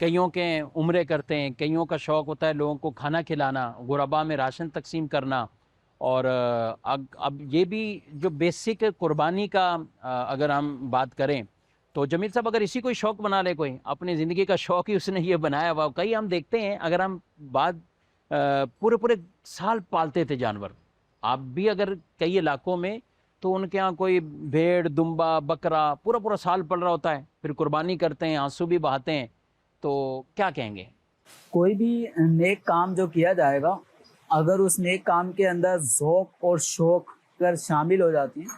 کئیوں کے عمرے کرتے ہیں، کئیوں کا شوق ہوتا ہے لوگوں کو کھانا کھلانا، غربا میں راشن تقسیم کرنا، اور اب یہ بھی جو بیسک قربانی کا اگر ہم بات کریں تو جمیل صاحب اگر اسی کوئی شوق بنا لے، کوئی اپنی زندگی کا شوق ہی اس نے یہ بنایا ہوا، کئی ہم دیکھتے ہیں اگر ہم بات پورے سال پالتے تھے جانور، آپ بھی اگر کئی علاقوں میں تو ان کے ہاں کوئی بھیڑ، دمبا، بکرا پورا سال پل رہا ہوتا ہے، پھر قربانی کرتے ہیں، آنسو بھی بہاتے ہیں، تو کیا کہیں گے؟ کوئی بھی نیک کام جو کیا جائے گا، اگر اس نیک کام کے اندر ذوق اور شوق اگر شامل ہو جاتی ہیں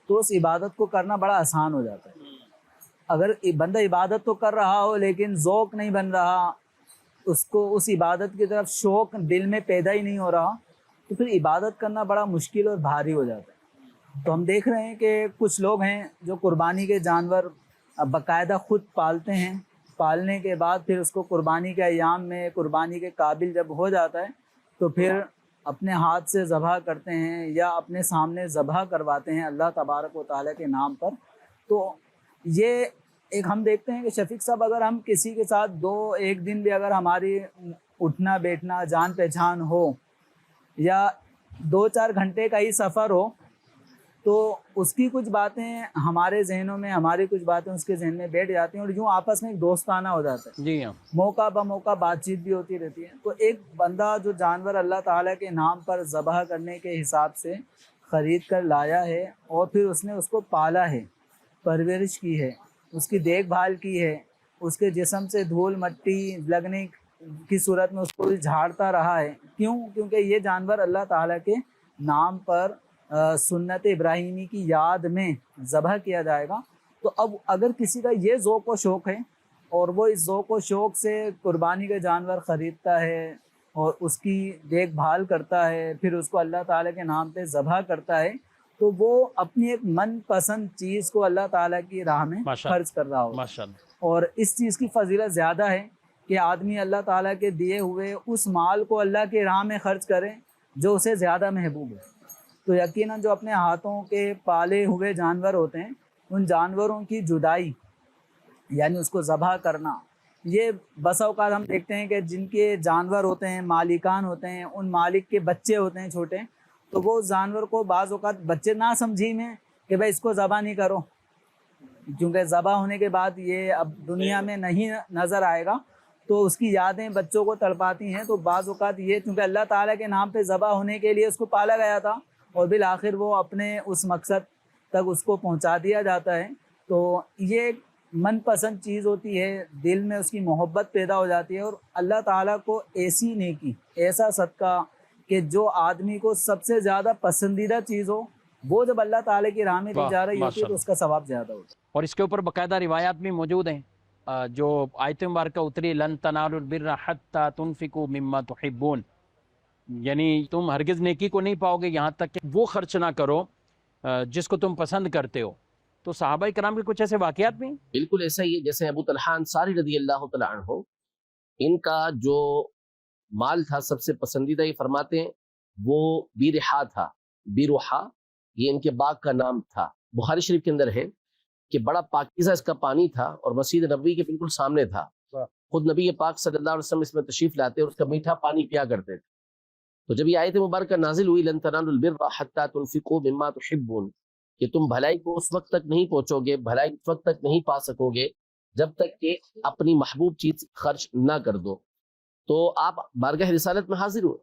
تو اس عبادت کو کرنا بڑا آسان ہو جاتا ہے۔ اگر بندہ عبادت تو کر رہا ہو لیکن ذوق نہیں بن رہا، اس کو اس عبادت کی طرف شوق دل میں پیدا ہی نہیں ہو رہا، تو پھر عبادت کرنا بڑا مشکل اور بھاری ہو جاتا ہے۔ تو ہم دیکھ رہے ہیں کہ کچھ لوگ ہیں جو قربانی کے جانور باقاعدہ خود پالتے ہیں، پالنے کے بعد پھر اس کو قربانی کے ایام میں قربانی کے قابل جب ہو جاتا ہے تو پھر اپنے ہاتھ سے ذبح کرتے ہیں یا اپنے سامنے ذبح کرواتے ہیں اللہ تبارک و تعالیٰ کے نام پر۔ تو یہ ایک ہم دیکھتے ہیں کہ شفیق صاحب اگر ہم کسی کے ساتھ ایک دن بھی اگر ہماری اٹھنا بیٹھنا جان پہچان ہو یا 2-4 گھنٹے کا ہی سفر ہو تو اس کی کچھ باتیں ہمارے ذہنوں میں، ہماری کچھ باتیں اس کے ذہن میں بیٹھ جاتی ہیں اور یوں آپس میں ایک دوستانہ ہو جاتا ہے، جی ہاں، موقع بموقع بات چیت بھی ہوتی رہتی ہے۔ تو ایک بندہ جو جانور اللہ تعالیٰ کے نام پر ذبح کرنے کے حساب سے خرید کر لایا ہے اور پھر اس نے اس کو پالا ہے، پرورش کی ہے، اس کی دیکھ بھال کی ہے، اس کے جسم سے دھول مٹی لگنے کی صورت میں اس کو جھاڑتا رہا ہے، کیونکہ یہ جانور اللہ تعالیٰ کے نام پر سنت ابراہیمی کی یاد میں ذبح کیا جائے گا۔ تو اب اگر کسی کا یہ ذوق و شوق ہے اور وہ اس ذوق و شوق سے قربانی کا جانور خریدتا ہے اور اس کی دیکھ بھال کرتا ہے، پھر اس کو اللہ تعالیٰ کے نام پہ ذبح کرتا ہے، تو وہ اپنی ایک من پسند چیز کو اللہ تعالیٰ کی راہ میں خرچ کر رہا ہوگا، ماشاءاللہ، اور اس چیز کی فضیلت زیادہ ہے کہ آدمی اللہ تعالیٰ کے دیے ہوئے اس مال کو اللہ کی راہ میں خرچ کرے جو اسے زیادہ محبوب ہے۔ تو یقیناً جو اپنے ہاتھوں کے پالے ہوئے جانور ہوتے ہیں ان جانوروں کی جدائی یعنی اس کو ذبح کرنا، یہ بسا اوقات ہم دیکھتے ہیں کہ جن کے جانور ہوتے ہیں، مالکان ہوتے ہیں، ان مالک کے بچے ہوتے ہیں چھوٹے، تو وہ اس جانور کو بعض اوقات بچے نہ سمجھی میں کہ بھائی اس کو ذبح نہیں کرو، کیونکہ ذبح ہونے کے بعد یہ اب دنیا میں نہیں نظر آئے گا، تو اس کی یادیں بچوں کو تڑپاتی ہیں۔ تو بعض اوقات یہ چونکہ اللہ تعالیٰ کے نام پہ ذبح ہونے کے لیے اس کو پالا گیا تھا اور بالآخر وہ اپنے اس مقصد تک اس کو پہنچا دیا جاتا ہے، تو یہ ایک من پسند چیز ہوتی ہے، دل میں اس کی محبت پیدا ہو جاتی ہے، اور اللہ تعالیٰ کو ایسی نیکی، ایسا صدقہ کہ جو آدمی کو سب سے زیادہ پسندیدہ چیز ہو، وہ جب اللہ تعالیٰ کی راہ میں دی جا رہی ہوتی ہے تو اس کا ثواب زیادہ ہوتا ہے۔ اور اس کے اوپر باقاعدہ روایات بھی موجود ہیں، جو آیت مبارکہ اتری لن تنالوا البر حتی تنفقوا مما تحبون، یعنی تم ہرگز نیکی کو نہیں پاؤ گے یہاں تک کہ وہ خرچ نہ کرو جس کو تم پسند کرتے ہو۔ تو صحابہ کرام کے کچھ ایسے واقعات بھی ہیں؟ بالکل ایسا ہی ہے، جیسے ابو طلحہ انصاری رضی اللہ تعالیٰ عنہ، ان کا جو مال تھا سب سے پسندیدہ، یہ فرماتے ہیں وہ بیرحا تھا، بیروحا یہ ان کے باغ کا نام تھا۔ بخاری شریف کے اندر ہے کہ بڑا پاکیزہ اس کا پانی تھا اور مسجد نبوی کے بالکل سامنے تھا، خود نبی پاک صلی اللہ علیہ وسلم اس میں تشریف لاتے اور اس کا میٹھا پانی پیا کرتے تھے۔ تو جب یہ آیت مبارکہ نازل ہوئی لن تنالوا البر حتی تنفقوا مما تحبون، کہ تم بھلائی کو اس وقت تک نہیں پہنچو گے، بھلائی اس وقت تک نہیں پا سکو گے جب تک کہ اپنی محبوب چیز خرچ نہ کر دو، تو آپ بارگاہ رسالت میں حاضر ہوئے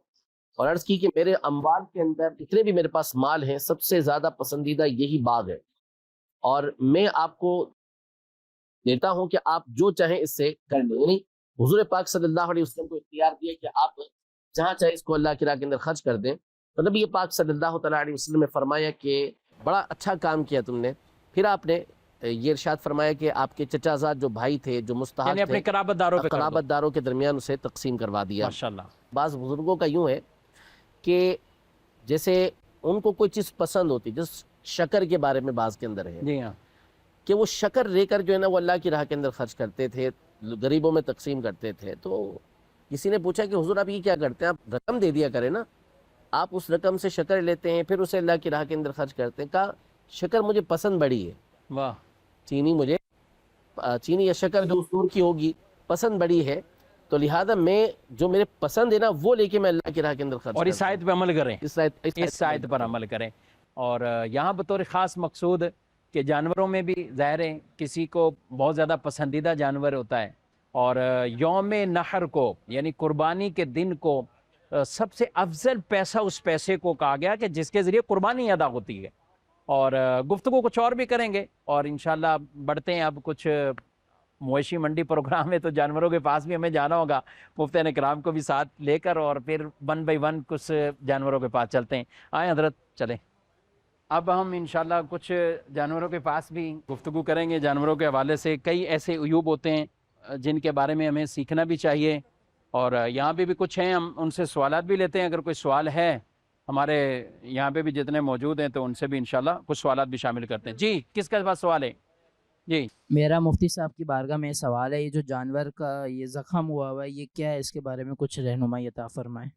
اور عرض کی کہ میرے اموال کے اندر جتنے بھی میرے پاس مال ہیں سب سے زیادہ پسندیدہ یہی باغ ہے، اور میں آپ کو دیتا ہوں کہ آپ جو چاہیں اس سے کر لیں۔ یعنی حضور پاک صلی اللہ علیہ وسلم کو اختیار دیا کہ آپ جہاں چاہے اس کو اللہ کی راہ کے اندر خرچ کر دیں۔ تو نبی پاک صلی اللہ تعالیٰ علیہ وسلم نے فرمایا کہ بڑا اچھا کام کیا تم نے۔ پھر آپ نے یہ ارشاد فرمایا کہ آپ کے چچا زاد جو بھائی تھے، جو مستحق یعنی اپنے قرابت داروں کے درمیان اسے تقسیم کروا دیا۔ ماشاءاللہ۔ بعض بزرگوں کا یوں ہے کہ جیسے ان کو کوئی چیز پسند ہوتی، جس شکر کے بارے میں بعض کے اندر ہے، جی ہاں، کہ وہ شکر لے کر جو ہے نا وہ اللہ کی راہ کے اندر خرچ کرتے تھے، غریبوں میں تقسیم کرتے تھے۔ تو کسی نے پوچھا کہ حضور آپ یہ کیا کرتے ہیں، آپ رقم دے دیا کریں نا، آپ اس رقم سے شکر لیتے ہیں پھر اسے اللہ کی راہ کے اندر خرچ کرتے ہیں۔ کہا شکر مجھے پسند بڑی ہے، واہ، چینی یا شکر جو سور کی ہوگی پسند بڑی ہے، تو لہٰذا میں جو میرے پسند ہے نا وہ لے کے میں اللہ کی راہ کے اندر خرچ اور اس کرتا ہوں۔ آیت پہ عمل کریں، اس آیت پر عمل کریں۔ اور یہاں بطور خاص مقصود کہ جانوروں میں بھی ظاہر ہے کسی کو بہت زیادہ پسندیدہ جانور ہوتا ہے، اور یوم نحر کو یعنی قربانی کے دن کو سب سے افضل پیسہ اس پیسے کو کہا گیا کہ جس کے ذریعے قربانی ادا ہوتی ہے۔ اور گفتگو کچھ اور بھی کریں گے، اور انشاءاللہ بڑھتے ہیں۔ اب کچھ مویشی منڈی پروگرام ہے تو جانوروں کے پاس بھی ہمیں جانا ہوگا، مفتیان کرام کو بھی ساتھ لے کر، اور پھر 1 بائی 1 کچھ جانوروں کے پاس چلتے ہیں۔ آئیں حضرت چلیں۔ اب ہم انشاءاللہ کچھ جانوروں کے پاس بھی گفتگو کریں گے۔ جانوروں کے حوالے سے کئی ایسے عیوب ہوتے ہیں جن کے بارے میں ہمیں سیکھنا بھی چاہیے، اور یہاں پہ بھی کچھ ہیں، ہم ان سے سوالات بھی لیتے ہیں۔ اگر کوئی سوال ہے ہمارے یہاں پہ بھی جتنے موجود ہیں تو ان سے بھی انشاءاللہ کچھ سوالات بھی شامل کرتے ہیں۔ جی کس کے پاس سوال ہے؟ جی میرا مفتی صاحب کی بارگاہ میں سوال ہے، یہ جو جانور کا یہ زخم ہوا ہے یہ کیا ہے؟ اس کے بارے میں کچھ رہنمائی عطا فرمائیں۔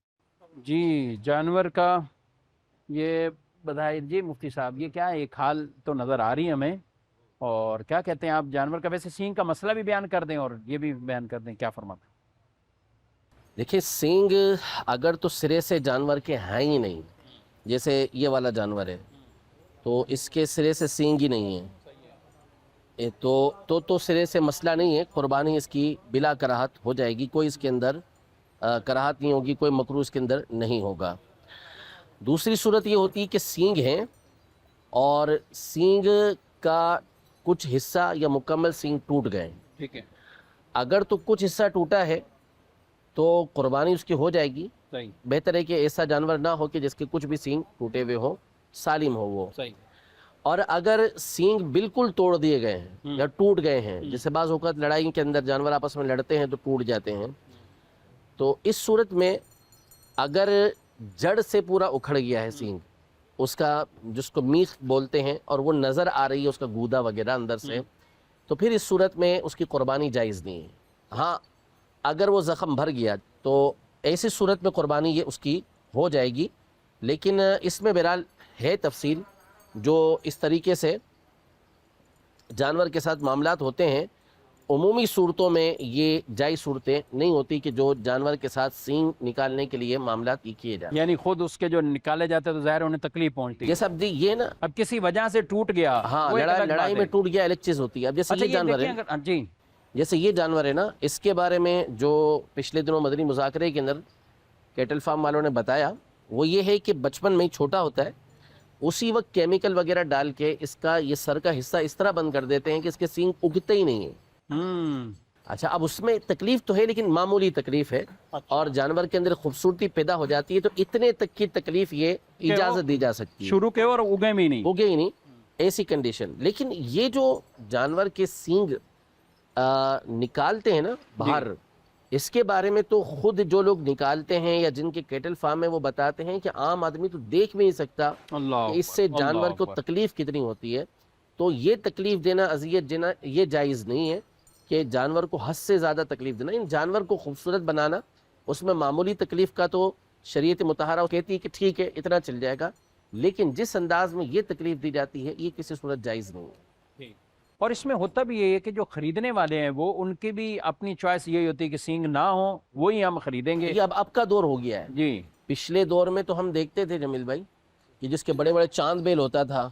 جی جانور کا یہ بتائیے جی مفتی صاحب، یہ کیا ہے؟ ایک حال تو نظر آ رہی ہے ہمیں، اور کیا کہتے ہیں آپ جانور کا؟ ویسے سینگ کا مسئلہ بھی بیان کر دیں اور یہ بھی بیان کر دیں، کیا فرماتے ہیں؟ دیکھیں سینگ اگر تو سرے سے جانور کے ہیں ہی نہیں، جیسے یہ والا جانور ہے تو اس کے سرے سے سینگ ہی نہیں ہے، تو سرے سے مسئلہ نہیں ہے، قربانی اس کی بلا کراہت ہو جائے گی، کوئی اس کے اندر کراہت نہیں ہوگی، کوئی مکروہ اس کے اندر نہیں ہوگا۔ دوسری صورت یہ ہوتی ہے کہ سینگ ہیں اور سینگ کا کچھ حصہ یا مکمل سینگ ٹوٹ گئے، ٹھیک ہے، اگر تو کچھ حصہ ٹوٹا ہے تو قربانی اس کی ہو جائے گی۔ صحیح بہتر ہے کہ ایسا جانور نہ ہو کہ جس کے کچھ بھی سینگ ٹوٹے ہوئے ہو، سالم ہو وہ۔ صحیح۔ اور اگر سینگ بالکل توڑ دیے گئے ہیں یا ٹوٹ گئے ہیں، جیسے بعض اوقات لڑائی کے اندر جانور آپس میں لڑتے ہیں تو ٹوٹ جاتے ہیں، تو اس صورت میں اگر جڑ سے پورا اکھڑ گیا ہے سینگ، اس کا جس کو میخ بولتے ہیں، اور وہ نظر آ رہی ہے اس کا گودا وغیرہ اندر سے، تو پھر اس صورت میں اس کی قربانی جائز نہیں ہے۔ ہاں اگر وہ زخم بھر گیا تو ایسی صورت میں قربانی یہ اس کی ہو جائے گی، لیکن اس میں بہرحال ہے تفصیل، جو اس طریقے سے جانور کے ساتھ معاملات ہوتے ہیں عمومی صورتوں میں یہ جائز صورتیں نہیں ہوتی کہ جو جانور کے ساتھ سینگ نکالنے کے لیے معاملات یہ کیے جاتے ہیں۔ یعنی خود اس کے جو نکالے جاتے ہیں تو ظاہر انہیں تکلیف پہنچتی ہے۔ جیسا اب یہ نا، اب کسی وجہ سے ٹوٹ گیا، ہاں وہ ایک الگ لڑائی بات میں ہے۔ ٹوٹ گیا الگ چیز ہوتی ہے۔ اب جیسے اچھا یہ جانور دیکھیں ہے، اگر جی جیسے یہ جانور ہے نا، اس کے بارے میں جو پچھلے دنوں مدنی مذاکرے کے اندر کیٹل فارم والوں نے بتایا وہ یہ ہے کہ بچپن میں ہی چھوٹا ہوتا ہے، اسی وقت کیمیکل وغیرہ ڈال کے اس کا یہ سر کا حصہ اس طرح بند کر دیتے ہیں کہ اس کے سینگ اگتے ہی نہیں ہیں۔ اچھا اب اس میں تکلیف تو ہے لیکن معمولی تکلیف ہے، اور جانور کے اندر خوبصورتی پیدا ہو جاتی ہے، تو اتنے تک کی تکلیف یہ اجازت دی جا سکتی ہے، شروع کے اور اگے بھی نہیں، ہوگے ہی نہیں ایسی کنڈیشن۔ لیکن یہ جو جانور کے سینگ نکالتے ہیں نا باہر، اس کے بارے میں تو خود جو لوگ نکالتے ہیں یا جن کے کیٹل فارم ہے وہ بتاتے ہیں کہ عام آدمی تو دیکھ بھی نہیں سکتا اللہ کہ اس سے اکبر، جانور اللہ کو اکبر۔ تکلیف کتنی ہوتی ہے۔ تو یہ تکلیف دینا، اذیت دینا یہ جائز نہیں ہے کہ جانور کو حد سے زیادہ تکلیف دینا۔ ان جانور کو خوبصورت بنانا، اس میں معمولی تکلیف کا تو شریعت مطہرہ کہتی ہے کہ ٹھیک ہے اتنا چل جائے گا، لیکن جس انداز میں یہ تکلیف دی جاتی ہے یہ کسی صورت جائز نہیں ہے۔ اور اس میں ہوتا بھی یہ ہے کہ جو خریدنے والے ہیں وہ ان کی بھی اپنی چوائس یہی ہوتی ہے کہ سینگ نہ ہو وہی ہم خریدیں گے۔ یہ اب کا دور ہو گیا ہے۔ جی پچھلے دور میں تو ہم دیکھتے تھے جمیل بھائی کہ جس کے بڑے بڑے چاند بیل ہوتا تھا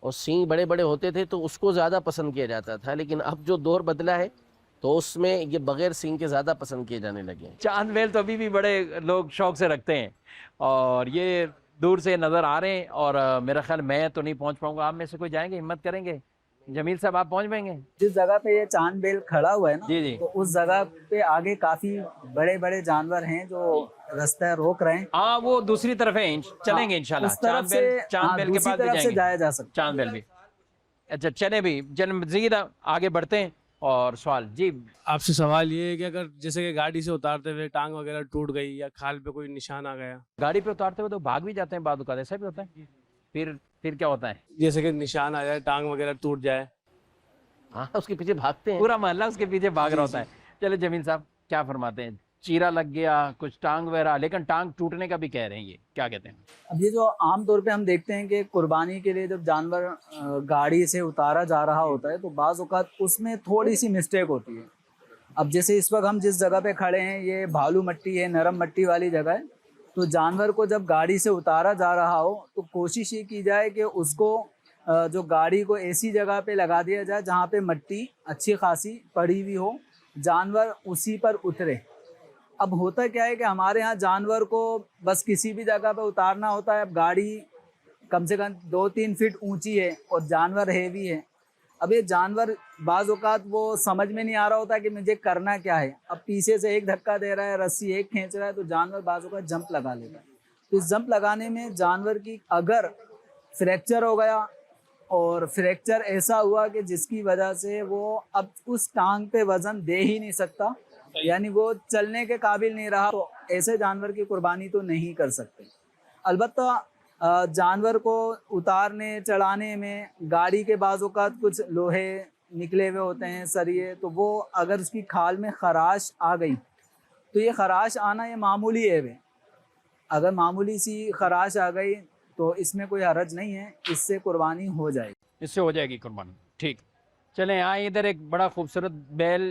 اور سینگ بڑے بڑے ہوتے تھے تو اس کو زیادہ پسند کیا جاتا تھا، لیکن اب جو دور بدلا ہے تو اس میں یہ بغیر سینگ کے زیادہ پسند کیے جانے لگے ہیں۔ چاند بیل تو ابھی بھی بڑے لوگ شوق سے رکھتے ہیں، اور یہ دور سے نظر آ رہے ہیں، اور میرا خیال میں تو نہیں پہنچ پاؤں گا، آپ میں سے کوئی جائیں گے، ہمت کریں گے؟ جمیل صاحب آپ پہنچ پائیں گے؟ جس جگہ پہ یہ چاند بیل کھڑا ہوا ہے نا، جی جی، تو اس جگہ پہ آگے کافی بڑے بڑے جانور ہیں جو رستہ روک رہے ہیں، ہاں وہ دوسری طرف ہے، چلیں گے انشاءاللہ۔ اس طرف سے چاند بیل کے دوسری پاس بھی طرف جائیں سے گے، جایا جا سکتا چاند بیل بھی۔ اچھا چلیں بھی مزید آگے بڑھتے ہیں، اور سوال جی آپ سے سوال یہ ہے کہ اگر جیسے کہ گاڑی سے اتارتے ہوئے ٹانگ وغیرہ ٹوٹ گئی یا کھال پہ کوئی نشان آ گیا، گاڑی پہ اتارتے ہوئے تو بھاگ بھی جاتے ہیں بعض اوقات، ایسا بھی ہوتا ہے، پھر کیا ہوتا ہے؟ جیسے کہ نشان آ جائے، ٹانگ وغیرہ ٹوٹ جائے، ہاں اس کے پیچھے بھاگتے ہیں۔ پورا محلہ اس کے پیچھے بھاگ رہا ہوتا ہے۔ چلے جمیل صاحب کیا فرماتے ہیں؟ چیرا لگ گیا، کچھ ٹانگ وغیرہ، لیکن ٹانگ ٹوٹنے کا بھی کہہ رہے ہیں، یہ کیا کہتے ہیں؟ اب یہ جو عام طور پہ ہم دیکھتے ہیں کہ قربانی کے لیے جب جانور گاڑی سے اتارا جا رہا ہوتا ہے تو بعض اوقات اس میں تھوڑی سی مسٹیک ہوتی ہے، اب جیسے اس وقت ہم جس جگہ پہ کھڑے ہیں یہ بھالو مٹی ہے، نرم مٹی والی جگہ ہے، تو جانور کو جب گاڑی سے اتارا جا رہا ہو تو کوشش یہ کی جائے کہ اس کو جو گاڑی کو ایسی جگہ پہ لگا دیا جائے جہاں پہ مٹی اچھی خاصی پڑی ہوئی ہو، جانور اسی پر اترے۔ اب ہوتا کیا ہے کہ ہمارے ہاں جانور کو بس کسی بھی جگہ پہ اتارنا ہوتا ہے، اب گاڑی کم سے کم 2-3 فٹ اونچی ہے اور جانور ہیوی ہے، اب یہ جانور بعض اوقات وہ سمجھ میں نہیں آ رہا ہوتا کہ مجھے کرنا کیا ہے، اب پیچھے سے ایک دھکا دے رہا ہے، رسی ایک کھینچ رہا ہے، تو جانور بعض اوقات جمپ لگا لیتا ہے۔ تو اس جمپ لگانے میں جانور کی اگر فریکچر ہو گیا اور فریکچر ایسا ہوا کہ جس کی وجہ سے وہ اب اس ٹانگ پہ وزن دے ہی نہیں سکتا، یعنی وہ چلنے کے قابل نہیں رہا، تو ایسے جانور کی قربانی تو نہیں کر سکتے۔ البتہ جانور کو اتارنے چڑھانے میں گاڑی کے بعض اوقات کچھ لوہے نکلے ہوئے ہوتے ہیں، سریے، تو وہ اگر اس کی کھال میں خراش آ گئی تو یہ خراش آنا یہ معمولی ہے، اگر معمولی سی خراش آ گئی تو اس میں کوئی حرج نہیں ہے، اس سے قربانی ہو جائے گی، اس سے ہو جائے گی قربانی۔ ٹھیک، چلیں آئیں، ادھر ایک بڑا خوبصورت بیل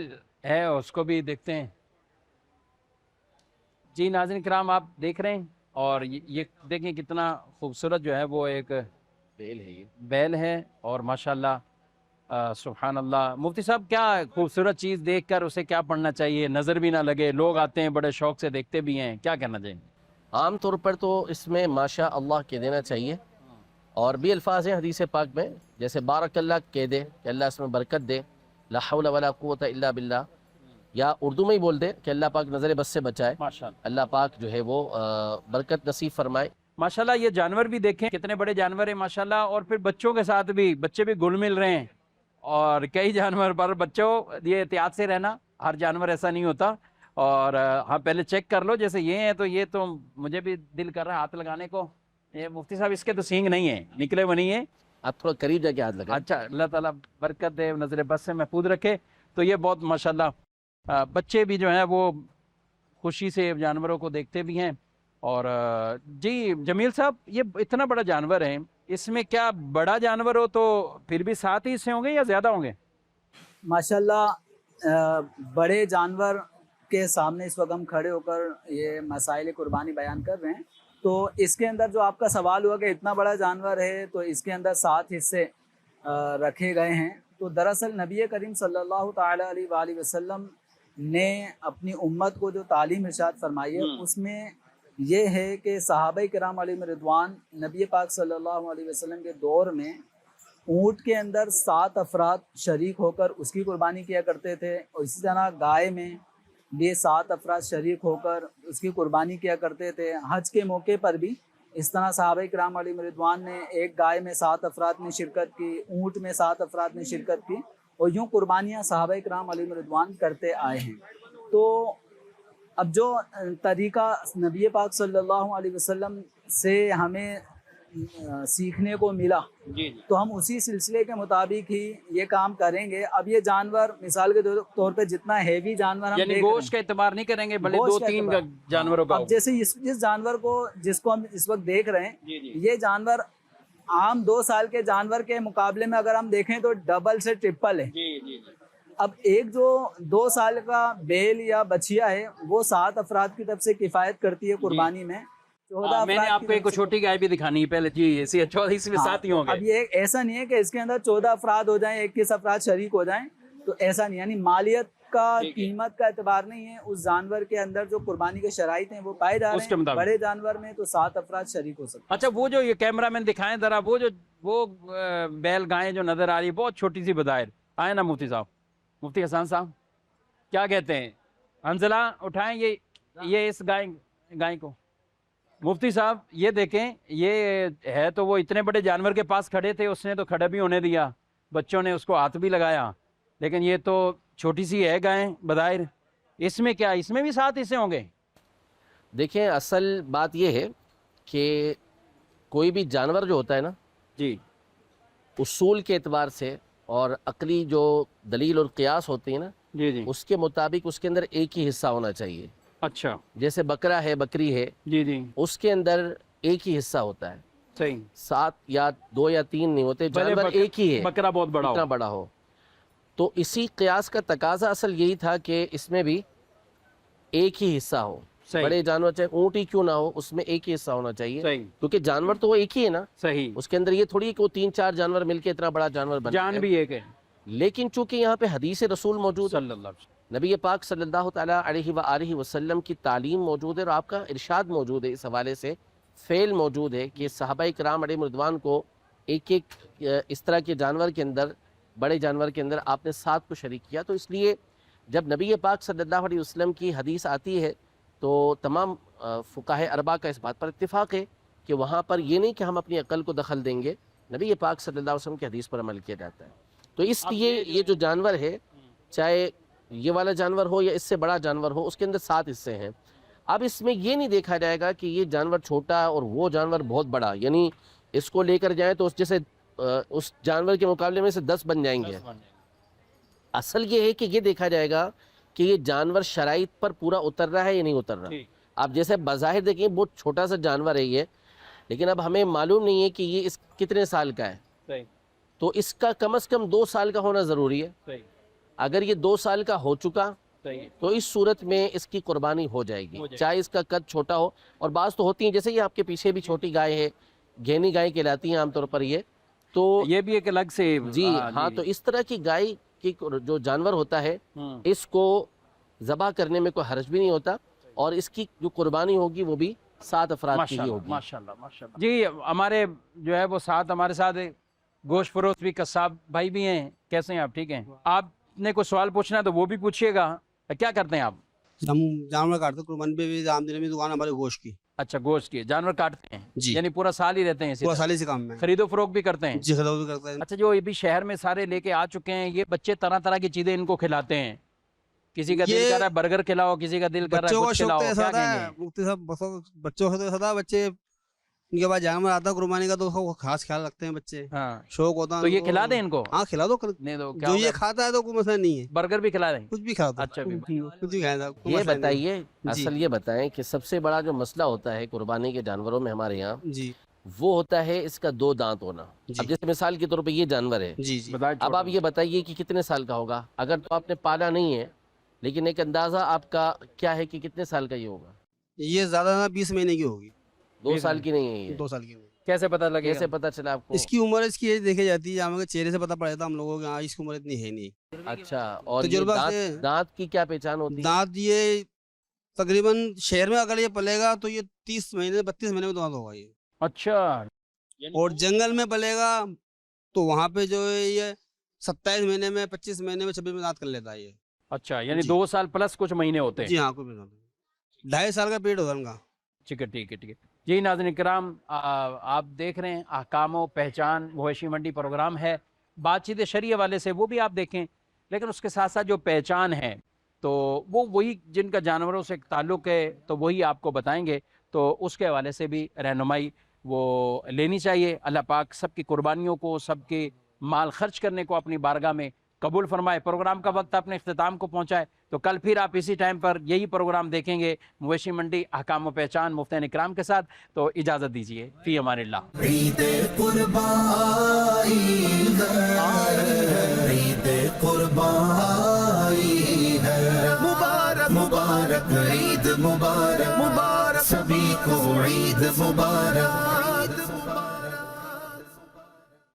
ہے، اس کو بھی دیکھتے ہیں۔ جی ناظرین کرام، آپ دیکھ رہے ہیں، اور یہ دیکھیں کتنا خوبصورت جو ہے وہ ایک بیل ہے یہ، بیل ہے، اور ماشاءاللہ سبحان اللہ۔ مفتی صاحب، کیا خوبصورت چیز دیکھ کر اسے کیا پڑھنا چاہیے، نظر بھی نہ لگے، لوگ آتے ہیں بڑے شوق سے دیکھتے بھی ہیں، کیا کرنا چاہیے؟ عام طور پر تو اس میں ماشاء اللہ کہہ دینا چاہیے، اور بھی الفاظ ہیں حدیث پاک میں، جیسے بارک اللہ کہہ دے کہ اللہ اس میں برکت دے، لا حول ولا قوت الا باللہ، یا اردو میں ہی بول دے کہ اللہ پاک نظر بد سے بچائے، ماشاءاللہ اللہ پاک جو ہے وہ برکت نصیب فرمائے۔ ماشاءاللہ، یہ جانور بھی دیکھیں کتنے بڑے جانور ہیں ماشاءاللہ، اور پھر بچوں کے ساتھ بھی بچے بھی گل مل رہے ہیں، اور کئی جانور پر بچوں یہ احتیاط سے رہنا، ہر جانور ایسا نہیں ہوتا، اور ہاں پہلے چیک کر لو، جیسے یہ ہیں تو یہ تو مجھے بھی دل کر رہا ہے ہاتھ لگانے کو، یہ مفتی صاحب اس کے تو سینگ نہیں ہیں، نکلے وہ نہیں ہیں۔ آپ تھوڑا قریب جا کے ہاتھ لگائیں۔ اچھا، اللہ تعالیٰ برکت دے، نظر بد سے محفوظ رکھے۔ تو یہ بہت ماشاءاللہ بچے بھی جو ہیں وہ خوشی سے جانوروں کو دیکھتے بھی ہیں۔ اور جی جمیل صاحب، یہ اتنا بڑا جانور ہے، اس میں کیا بڑا جانور ہو تو پھر بھی 7 حصے ہوں گے یا زیادہ ہوں گے؟ ماشاءاللہ بڑے جانور کے سامنے اس وقت ہم کھڑے ہو کر یہ مسائل قربانی بیان کر رہے ہیں، تو اس کے اندر جو آپ کا سوال ہوا کہ اتنا بڑا جانور ہے تو اس کے اندر 7 حصے رکھے گئے ہیں، تو دراصل نبی کریم صلی اللہ تعالی علیہ وآلہ وسلم نے اپنی امت کو جو تعلیم ارشاد فرمائی ہے اس میں یہ ہے کہ صحابہ کرام علیہم رضوان نبی پاک صلی اللہ علیہ وسلم کے دور میں اونٹ کے اندر 7 افراد شریک ہو کر اس کی قربانی کیا کرتے تھے، اور اسی طرح گائے میں بھی 7 افراد شریک ہو کر اس کی قربانی کیا کرتے تھے۔ حج کے موقع پر بھی اس طرح صحابہ کرام علیہ رضوان نے ایک گائے میں 7 افراد نے شرکت کی، اونٹ میں 7 افراد نے شرکت کی، اور یوں قربانیاں صحابہ کرام علیہ رضوان کرتے آئے ہیں۔ تو اب جو طریقہ نبی پاک صلی اللہ علیہ وسلم سے ہمیں سیکھنے کو ملا تو ہم اسی سلسلے کے مطابق ہی یہ کام کریں گے۔ اب یہ جانور مثال کے طور پہ جتنا ہیوی جانور ہم یعنی گوشت کا اعتبار نہیں کریں گے، بلکہ 2-3 جانوروں کا۔ اب جیسے اس جانور کو جس کو ہم اس وقت دیکھ رہے ہیں، یہ جانور عام 2 سال کے جانور کے مقابلے میں اگر ہم دیکھیں تو ڈبل سے ٹرپل ہے۔ اب ایک جو 2 سال کا بیل یا بچیا ہے وہ 7 افراد کی طرف سے کفایت کرتی ہے قربانی میں۔ 14 میں نے آپ کو ایک چھوٹی گائے بھی دکھانی ہے پہلے، جی اسی 24 میں 7 ہی ہوں گے۔ اب یہ ایسا نہیں ہے کہ اس کے اندر 14 افراد ہو جائیں، 21 افراد شریک ہو جائیں، تو ایسا نہیں، یعنی مالیت کا قیمت کا اعتبار نہیں ہے، اس جانور کے اندر جو قربانی کے شرائط ہیں وہ پائے جا رہے ہیں۔ بڑے جانور میں تو 7 افراد شریک ہو سکتے ہیں۔ اچھا، وہ جو یہ کیمرہ مین دکھائیں ذرا، وہ بیل گائیں جو نظر آ رہی ہے بہت چھوٹی سی بظاہر، آئے نا مفتی صاحب، مفتی حسان صاحب کیا کہتے ہیں؟ حنزلہ اٹھائیں یہ اس گائے کو۔ مفتی صاحب یہ دیکھیں، یہ ہے تو وہ اتنے بڑے جانور کے پاس کھڑے تھے، اس نے تو کھڑا بھی ہونے دیا، بچوں نے اس کو ہاتھ بھی لگایا، لیکن یہ تو چھوٹی سی ہے گائیں بظاہر، اس میں کیا، اس میں بھی 7 حصے ہوں گے؟ دیکھیں اصل بات یہ ہے کہ کوئی بھی جانور جو ہوتا ہے نا، جی، اصول کے اعتبار سے اور عقلی جو دلیل اور قیاس ہوتی ہے نا، جی اس کے مطابق اس کے اندر ایک ہی حصہ ہونا چاہیے۔ اچھا، جیسے بکرا ہے، بکری ہے، جی اس کے اندر ایک ہی حصہ ہوتا ہے، صحیح، 7 یا 2 یا 3 نہیں ہوتے، جانور ایک ہی ہے، بکرا بہت بڑا اتنا بڑا ہو۔ تو اسی قیاس کا تقاضا اصل یہی تھا کہ اس میں بھی ایک ہی حصہ ہو. صحیح. بڑے جانور چاہے اونٹ ہی کیوں نہ ہو اس میں ایک ہی حصہ ہونا چاہیے, صحیح کیونکہ جانور تو وہ ایک ہی ہے نا, صحیح, اس کے اندر یہ تھوڑی کہ وہ 3-4 جانور مل کے اتنا بڑا جانور بن جان بھی ایک ہے. لیکن چونکہ یہاں پہ حدیث رسول موجود ہے, صلی اللہ علیہ وسلم, نبی پاک صلی اللہ تعالیٰ علیہ وآلہ وسلم کی تعلیم موجود ہے اور آپ کا ارشاد موجود ہے, اس حوالے سے فعل موجود ہے کہ صحابہ کرام علیہ رضوان کو ایک ایک اس طرح کے جانور کے اندر, بڑے جانور کے اندر آپ نے 7 کو شریک کیا. تو اس لیے جب نبی پاک صلی اللہ علیہ وسلم کی حدیث آتی ہے تو تمام فقہائے اربعہ کا اس بات پر اتفاق ہے کہ وہاں پر یہ نہیں کہ ہم اپنی عقل کو دخل دیں گے, نبی پاک صلی اللہ علیہ وسلم کی حدیث پر عمل کیا جاتا ہے. تو اس لیے یہ جو جانور ہے, چاہے یہ والا جانور ہو یا اس سے بڑا جانور ہو, اس کے اندر 7 حصے ہیں. اب اس میں یہ نہیں دیکھا جائے گا کہ یہ جانور چھوٹا اور وہ جانور بہت بڑا, یعنی اس کو لے کر جائیں تو اس جیسے اس جانور کے مقابلے میں سے 10 بن جائیں گے. اصل یہ ہے کہ یہ دیکھا جائے گا کہ یہ جانور شرائط پر پورا اتر رہا ہے یا نہیں اتر رہا. آپ جیسے بظاہر دیکھیں بہت چھوٹا سا جانور ہے یہ, لیکن اب ہمیں معلوم نہیں ہے کہ یہ اس کتنے سال کا ہے, تو اس کا کم از کم 2 سال کا ہونا ضروری ہے. اگر یہ 2 سال کا ہو چکا تو اس صورت میں اس کی قربانی ہو جائے گی, چاہے اس کا قد چھوٹا ہو. اور بعض تو ہوتی ہیں جیسے یہ آپ کے پیچھے بھی چھوٹی گائے ہے, گھینی گائے کہلاتی ہیں عام طور پر یہ, تو یہ بھی ایک الگ سے جی ہاں, تو اس طرح کی گائے کی جو جانور ہوتا ہے اس کو ذبح کرنے میں کوئی حرج بھی نہیں ہوتا, اور اس کی جو قربانی ہوگی وہ بھی 7 افراد کی ہی ہوگی. ماشاءاللہ ماشاءاللہ. جی ہمارے جو ہے وہ ساتھ ہمارے ساتھ گوشت فروش بھی قصاب بھائی بھی ہیں. کیسے ہیں آپ؟ ٹھیک ہیں. آپ نے کوئی سوال پوچھنا ہے تو وہ بھی پوچھیے گا. کیا کرتے ہیں آپ؟ ہم جانور کاٹتے ہیں, قربانی پہ بھی آمدنی میں دکان ہمارے گوشت کی. اچھا, گوشت کی جانور کاٹتے ہیں جی, یعنی پورا سال ہی رہتے ہیں پورا سال سے کام میں خرید و فروخت بھی کرتے ہیں؟ جی, خرید بھی کرتے ہیں. اچھا, جو یہ بھی شہر میں سارے لے کے آ چکے ہیں, یہ بچے طرح طرح کی چیزیں ان کو کھلاتے ہیں. کسی کا دل کر رہا ہے برگر کھلاؤ, کسی کا دل کر رہا ہے کچھ کھلاؤ. کیا کہیں گے؟ مفتی صاحب بچوں کا تو ایسا تھا, بچے ان کے پاس جانور آتا ہے قربانی کا تو اس کا خاص خیال رکھتے ہیں بچے, شوق ہوتا ہے. تو یہ کھلا دیں ان کو؟ ہاں کھلا دو, جو یہ کھاتا ہے تو کوئی مسئلہ نہیں ہے. برگر بھی کھلا دیں, کچھ بھی کھا دو. اچھا, کچھ بھی کھایا. یہ بتائیے, اصل یہ بتائیں کہ سب سے بڑا جو مسئلہ ہوتا ہے قربانی کے جانوروں میں ہمارے یہاں, جی, وہ ہوتا ہے اس کا 2 دانت ہونا. اب جیسے مثال کے طور پہ یہ جانور ہے, جی جی, اب آپ یہ بتائیے کہ کتنے سال کا ہوگا. اگر تو آپ نے پالا نہیں ہے, لیکن ایک اندازہ آپ کا کیا ہے کہ کتنے سال کا یہ ہوگا؟ یہ زیادہ نہ 20 مہینے کی ہوگی. 2 سال کی نہیں ہے یہ. 2 سال کی نہیں. کیسے پتہ لگے؟ کیسے پتہ چلا آپ کو؟ اس کی عمر اس کی ایج دیکھی جاتی ہے, جانور کے چہرے سے پتہ پڑ جاتا ہم لوگوں کو, ہاں اس کی عمر اتنی ہے نہیں. اچھا, اور تجربہ یہ دانت کی کیا پہچان ہوتی ہے؟ دانت یہ تقریباً شہر میں اگر یہ پلے گا تو یہ 30 مہینے 32 مہینے میں دانت ہوگا یہ. اچھا, اور جنگل میں پلے گا تو وہاں پہ جو ہے یہ 27 مہینے میں 25 مہینے میں 26 میں دانت کر لیتا ہے یہ. اچھا, یعنی 2 سال پلس کچھ مہینے ہوتے ہیں. جی ہاں, کوئی 2.5 سال کا پیریڈ ہوتا ہے ان کا. ٹھیک ہے, ٹھیک ہے, ٹھیک ہے. جی ناظرین کرام, آپ دیکھ رہے ہیں احکام و پہچان مویشی منڈی پروگرام ہے. بات چیت شرعی والے سے وہ بھی آپ دیکھیں, لیکن اس کے ساتھ ساتھ جو پہچان ہے تو وہ وہی جن کا جانوروں سے تعلق ہے تو وہی آپ کو بتائیں گے, تو اس کے حوالے سے بھی رہنمائی وہ لینی چاہیے. اللہ پاک سب کی قربانیوں کو, سب کے مال خرچ کرنے کو اپنی بارگاہ میں قبول فرمائے. پروگرام کا وقت اپنے اختتام کو پہنچائے, تو کل پھر آپ اسی ٹائم پر یہی پروگرام دیکھیں گے مویشی منڈی احکام و پہچان مفتیان اکرام کے ساتھ. تو اجازت دیجیے, فی امان اللہ. عید قربان عید قربان مبارک مبارک عید مبارک مبارک سبھی کو عید مبارک.